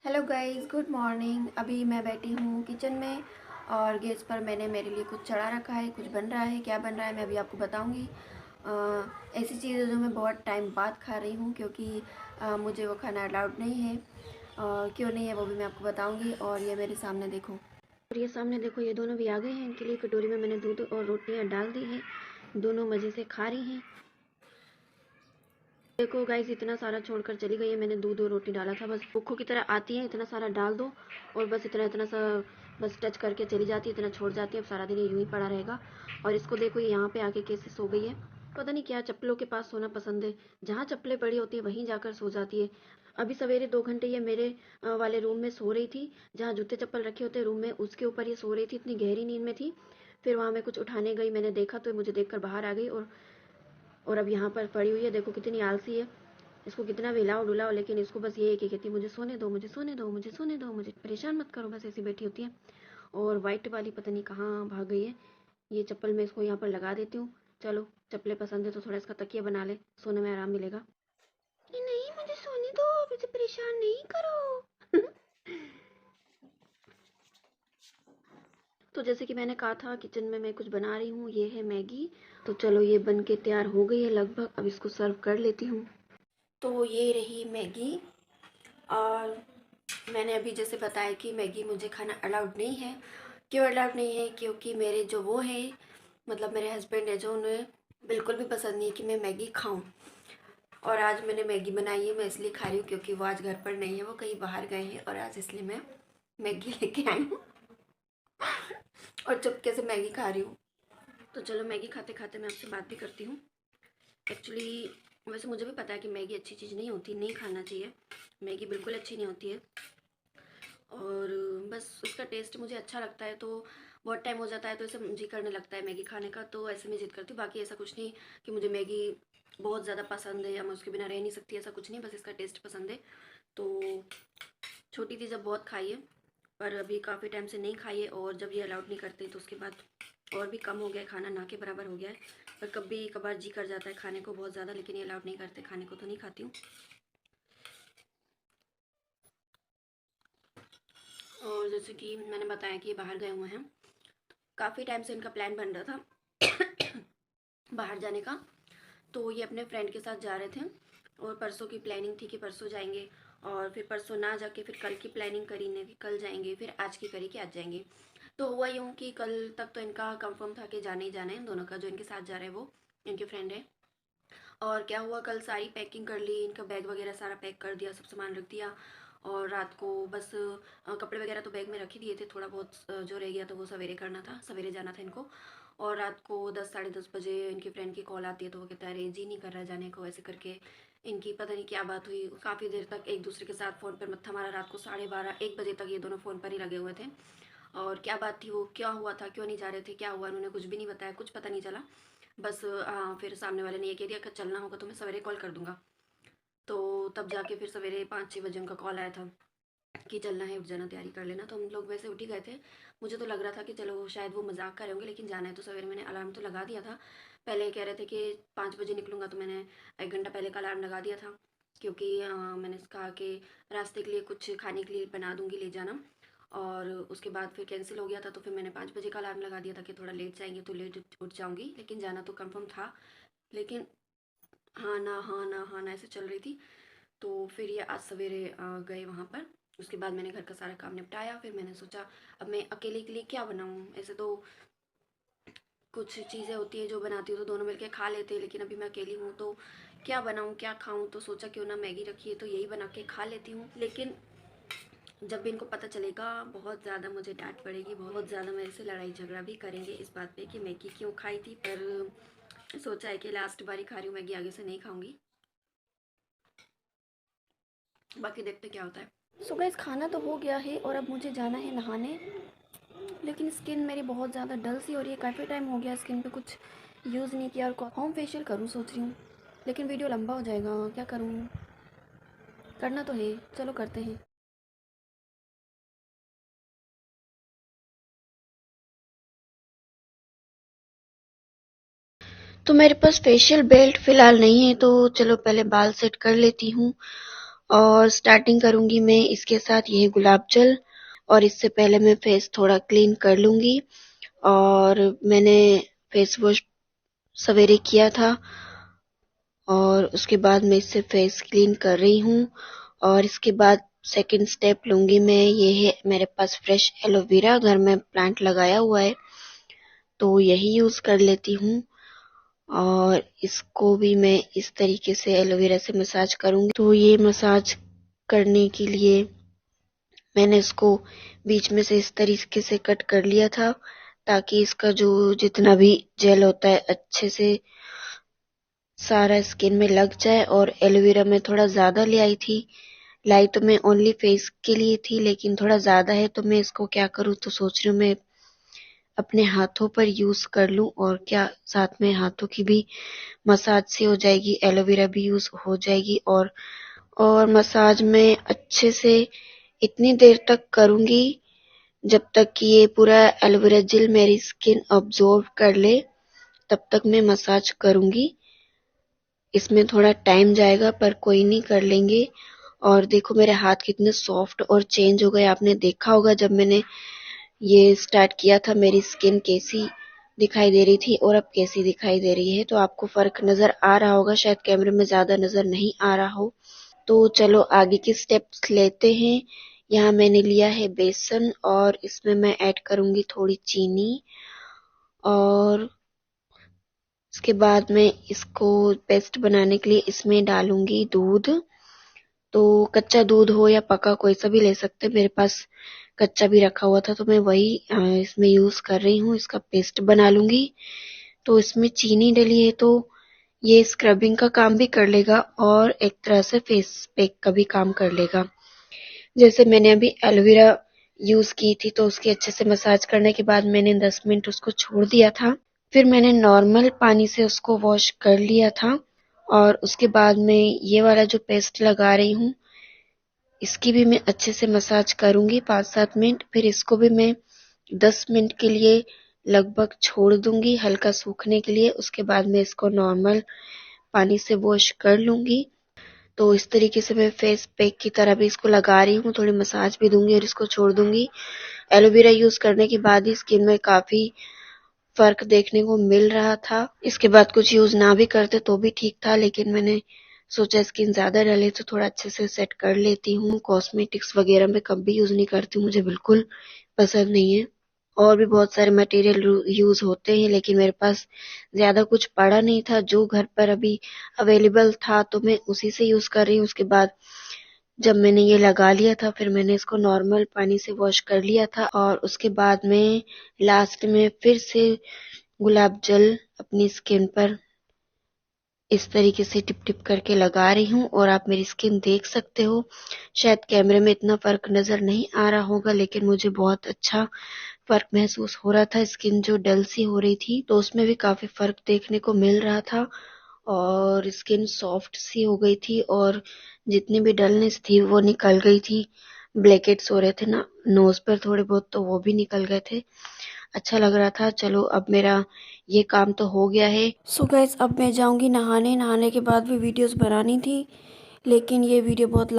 Hello guys, good morning. अभी मैं बैठी हूँ किचन में और गैस पर मैंने मेरे लिए कुछ चढ़ा रखा है। कुछ बन रहा है, क्या बन रहा है मैं अभी आपको बताऊँगी। ऐसी चीज़ें जो मैं बहुत टाइम बाद खा रही हूँ क्योंकि मुझे वो खाना अलाउड नहीं है। क्यों नहीं है वो भी मैं आपको बताऊँगी। और ये मेरे सामने देखो, और ये सामने देखो, ये दोनों भी आ गए हैं। इनके लिए कटोरी में मैंने दूध और रोटियाँ डाल दी हैं। दोनों मज़े से खा रही हैं। देखो गाइस, इतना सारा छोड़कर चली गई है। मैंने दूध और रोटी डाला था, बस भूखों की तरह आती है, इतना सारा डाल दो और बस इतना इतना सा बस टच करके चली जाती है, इतना छोड़ जाती है। अब सारा दिन ये यूं ही पड़ा रहेगा। और इसको देखो, ये यहाँ पे आके कैसे सो गई है। पता नहीं क्या चप्पलों के पास सोना पसंद है। जहाँ चप्पलें पड़ी होती है वहीं जाकर सो जाती है। अभी सवेरे 2 घंटे ये मेरे वाले रूम में सो रही थी, जहाँ जूते चप्पल रखे होते हैं रूम में, उसके ऊपर ये सो रही थी। इतनी गहरी नींद में थी। फिर वहाँ मैं कुछ उठाने गई, मैंने देखा तो मुझे देखकर बाहर आ गई और अब यहाँ पर पड़ी हुई है। देखो कितनी आलसी है। इसको कितना भी हिलाओ डुलाओ, लेकिन इसको बस ये है कि कहती है मुझे सोने दो, मुझे सोने दो, मुझे सोने दो, मुझे परेशान मत करो, बस ऐसी बैठी होती है। और वाइट वाली पता नहीं कहाँ भाग गई है। ये चप्पल मैं इसको यहाँ पर लगा देती हूँ। चलो, चप्पलें पसंद है तो थोड़ा इसका तकिया बना ले, सोने में आराम मिलेगा। नहीं, मुझे सोने दो, मुझे परेशान नहीं करो। तो जैसे कि मैंने कहा था, किचन में मैं कुछ बना रही हूँ। ये है मैगी। तो चलो, ये बन के तैयार हो गई है लगभग। अब इसको सर्व कर लेती हूँ। तो ये रही मैगी। और मैंने अभी जैसे बताया कि मैगी मुझे खाना अलाउड नहीं है। क्यों अलाउड नहीं है? क्योंकि मेरे जो वो है, मतलब मेरे हस्बैंड है जो, उन्हें बिल्कुल भी पसंद नहीं है कि मैं मैगी खाऊं। और आज मैंने मैगी बनाई है, मैं इसलिए खा रही हूँ क्योंकि वो आज घर पर नहीं है, वो कहीं बाहर गए हैं। और आज इसलिए मैं मैगी लेके आई हूँ और चुपके से मैगी खा रही हूँ। तो चलो, मैगी खाते खाते मैं आपसे बात भी करती हूँ। एक्चुअली वैसे मुझे भी पता है कि मैगी अच्छी चीज़ नहीं होती, नहीं खाना चाहिए। मैगी बिल्कुल अच्छी नहीं होती है। और बस उसका टेस्ट मुझे अच्छा लगता है, तो बहुत टाइम हो जाता है तो ऐसे जी करने लगता है मैगी खाने का, तो ऐसे मैं जिद करती हूँ। बाकी ऐसा कुछ नहीं कि मुझे मैगी बहुत ज़्यादा पसंद है या मैं उसके बिना रह नहीं सकती, ऐसा कुछ नहीं। बस इसका टेस्ट पसंद है। तो छोटी थी जब बहुत खाई है, पर अभी काफ़ी टाइम से नहीं खाई है। और जब ये अलाउड नहीं करते तो उसके बाद और भी कम हो गया है, खाना ना के बराबर हो गया है। पर कभी कभार जी कर जाता है खाने को बहुत ज़्यादा, लेकिन ये अलाउड नहीं करते खाने को, तो नहीं खाती हूँ। और जैसे कि मैंने बताया कि ये बाहर गए हुए हैं, काफ़ी टाइम से इनका प्लान बन रहा था बाहर जाने का। तो ये अपने फ्रेंड के साथ जा रहे थे और परसों की प्लानिंग थी कि परसों जाएंगे। और फिर परसों ना जाके फिर कल की प्लानिंग करी ने कि कल जाएंगे, फिर आज की करी कि आज जाएंगे। तो हुआ यूँ कि कल तक तो इनका कंफर्म था कि जाना ही जाना है इन दोनों का। जो इनके साथ जा रहा है वो इनके फ्रेंड है। और क्या हुआ, कल सारी पैकिंग कर ली, इनका बैग वगैरह सारा पैक कर दिया, सब सामान रख दिया। और रात को बस कपड़े वगैरह तो बैग में रख ही दिए थे। थोड़ा बहुत जो रह गया तो वो सवेरे करना था, सवेरे जाना था इनको। और रात को 10 साढ़े 10 बजे इनकी फ्रेंड की कॉल आती है, तो वो कहता है अरे जी नहीं कर रहा जाने को, ऐसे करके। इनकी पता नहीं क्या बात हुई, काफ़ी देर तक एक दूसरे के साथ फ़ोन पर मत्था मारा। रात को 12:30 1 बजे तक ये दोनों फ़ोन पर ही लगे हुए थे। और क्या बात थी, वो क्या हुआ था, क्यों नहीं जा रहे थे, क्या हुआ, उन्होंने कुछ भी नहीं बताया, कुछ पता नहीं चला। बस फिर सामने वाले ने ये कह दिया कि चलना होगा तो मैं सवेरे कॉल कर दूंगा। तो तब जाके फिर सवेरे 5 6 बजे उनका कॉल आया था कि चलना है, उठ जाना, तैयारी कर लेना। तो हम लोग वैसे उठ ही गए थे। मुझे तो लग रहा था कि चलो शायद वो मजाक कर रहे होंगे, लेकिन जाना है तो सवेरे। मैंने अलार्म तो लगा दिया था। पहले कह रहे थे कि 5 बजे निकलूंगा, तो मैंने 1 घंटा पहले का अलार्म लगा दिया था। क्योंकि मैंने कहा कि रास्ते के लिए कुछ खाने के लिए बना दूंगी, ले जाना। और उसके बाद फिर कैंसिल हो गया था, तो फिर मैंने 5 बजे का अलार्म लगा दिया था कि थोड़ा लेट जाएंगे तो लेट उठ जाऊंगी, लेकिन जाना तो कंफर्म था। लेकिन हाँ ना, हाँ ना, हाँ ना, ऐसे चल रही थी। तो फिर ये आज सवेरे गए वहाँ पर। उसके बाद मैंने घर का सारा काम निपटाया। फिर मैंने सोचा अब मैं अकेले के लिए क्या बनाऊँ। ऐसे तो कुछ चीज़ें होती है जो बनाती हूँ तो दोनों मिलके खा लेते हैं, लेकिन अभी मैं अकेली हूँ तो क्या बनाऊँ, क्या खाऊँ। तो सोचा क्यों ना मैगी रखी है तो यही बना के खा लेती हूँ। लेकिन जब भी इनको पता चलेगा बहुत ज़्यादा मुझे डांट पड़ेगी, बहुत ज़्यादा मेरे से लड़ाई झगड़ा भी करेंगे इस बात पे कि मैगी क्यों खाई थी। पर सोचा है कि लास्ट बारी खा रही हूँ मैगी, आगे से नहीं खाऊंगी। बाकी देखते क्या होता है। सो गाइस, खाना तो हो गया है और अब मुझे जाना है नहाने। लेकिन स्किन मेरी बहुत ज़्यादा डल सी हो रही है, काफ़ी टाइम हो गया स्किन पे कुछ यूज़ नहीं किया। और होम फेशियल करूँ सोच रही हूँ, लेकिन वीडियो लंबा हो जाएगा, क्या करूँ। करना तो है, चलो करते हैं। तो मेरे पास फेशियल बेल्ट फ़िलहाल नहीं है, तो चलो पहले बाल सेट कर लेती हूँ। और स्टार्टिंग करूँगी मैं इसके साथ यही गुलाब जल। और इससे पहले मैं फेस थोड़ा क्लीन कर लूँगी। और मैंने फेस वॉश सवेरे किया था और उसके बाद मैं इससे फेस क्लीन कर रही हूँ। और इसके बाद सेकंड स्टेप लूँगी मैं, ये है मेरे पास फ्रेश एलोवेरा, घर में प्लांट लगाया हुआ है तो यही यूज़ कर लेती हूँ। और इसको भी मैं इस तरीके से एलोवेरा से मसाज करूँगी। तो ये मसाज करने के लिए मैंने इसको बीच में से इस तरीके से कट कर लिया था ताकि इसका जो जितना भी जेल होता है अच्छे से सारा स्किन में लग जाए। और एलोवेरा मैं थोड़ा ज़्यादा ले आई थी, लाई तो मैं ओनली फेस के लिए थी लेकिन थोड़ा ज़्यादा है तो मैं इसको क्या करूँ, तो सोच रही हूँ मैं अपने हाथों पर यूज़ कर लूँ और क्या साथ में हाथों की भी मसाज से हो जाएगी, एलोवेरा भी यूज़ हो जाएगी। और मसाज में अच्छे से इतनी देर तक करूँगी जब तक कि ये पूरा एलोवेरा जेल मेरी स्किन अब्जॉर्ब कर ले, तब तक मैं मसाज करूँगी। इसमें थोड़ा टाइम जाएगा पर कोई नहीं, कर लेंगे। और देखो मेरे हाथ कितने सॉफ्ट और चेंज हो गए, आपने देखा होगा जब मैंने ये स्टार्ट किया था मेरी स्किन कैसी दिखाई दे रही थी और अब कैसी दिखाई दे रही है। तो आपको फर्क नजर आ रहा होगा, शायद कैमरे में ज्यादा नजर नहीं आ रहा हो। तो चलो आगे के स्टेप्स लेते हैं। यहाँ मैंने लिया है बेसन और इसमें मैं ऐड करूंगी थोड़ी चीनी। और उसके बाद मैं इसको पेस्ट बनाने के लिए इसमें डालूंगी दूध। तो कच्चा दूध हो या पका कोई सा भी ले सकते हैं, मेरे पास कच्चा भी रखा हुआ था तो मैं वही इसमें यूज कर रही हूँ। इसका पेस्ट बना लूंगी। तो इसमें चीनी डली है तो ये स्क्रबिंग का काम भी कर लेगा और एक तरह से फेस पैक का भी काम कर लेगा। जैसे मैंने अभी एलोवेरा यूज की थी तो उसके अच्छे से मसाज करने के बाद मैंने 10 मिनट उसको छोड़ दिया था। फिर मैंने नॉर्मल पानी से उसको वॉश कर लिया था। और उसके बाद मैं ये वाला जो पेस्ट लगा रही हूँ इसकी भी मैं अच्छे से मसाज करूंगी 5-7 मिनट। फिर इसको भी मैं 10 मिनट के लिए लगभग छोड़ दूंगी हल्का सूखने के लिए। उसके बाद मैं इसको नॉर्मल पानी से वॉश कर लूंगी। तो इस तरीके से मैं फेस पैक की तरह भी इसको लगा रही हूँ, थोड़ी मसाज भी दूंगी और इसको छोड़ दूंगी। एलोवेरा यूज करने के बाद ही स्किन में काफी फर्क देखने को मिल रहा था। इसके बाद कुछ यूज ना भी करते तो भी ठीक था, लेकिन मैंने सोचा स्किन ज्यादा डले तो थोड़ा अच्छे से सेट कर लेती हूँ। कॉस्मेटिक्स वगैरह मैं कभी यूज नहीं करती हूँ, मुझे बिल्कुल पसंद नहीं है। और भी बहुत सारे मटेरियल यूज होते हैं लेकिन मेरे पास ज्यादा कुछ पड़ा नहीं था, जो घर पर अभी अवेलेबल था तो मैं उसी से यूज कर रही हूँ। उसके बाद जब मैंने ये लगा लिया था फिर मैंने इसको नॉर्मल पानी से वॉश कर लिया था। और उसके बाद में लास्ट में फिर से गुलाब जल अपनी स्किन पर इस तरीके से टिप टिप करके लगा रही हूँ। और आप मेरी स्किन देख सकते हो, शायद कैमरे में इतना फर्क नजर नहीं आ रहा होगा लेकिन मुझे बहुत अच्छा फर्क महसूस हो रहा था। स्किन जो डल सी हो रही थी तो उसमें भी काफी फर्क देखने को मिल रहा था और स्किन सॉफ्ट सी हो गई थी और जितनी भी डलनेस थी वो निकल गई थी। ब्लैकेट्स हो रहे थे ना नोज पर थोड़े बहुत तो वो भी निकल गए थे। अच्छा लग रहा था। चलो अब मेरा ये काम तो हो गया है। सो गाइस अब मैं जाऊंगी नहाने। नहाने के बाद भी वीडियोस बनानी थी लेकिन ये वीडियो बहुत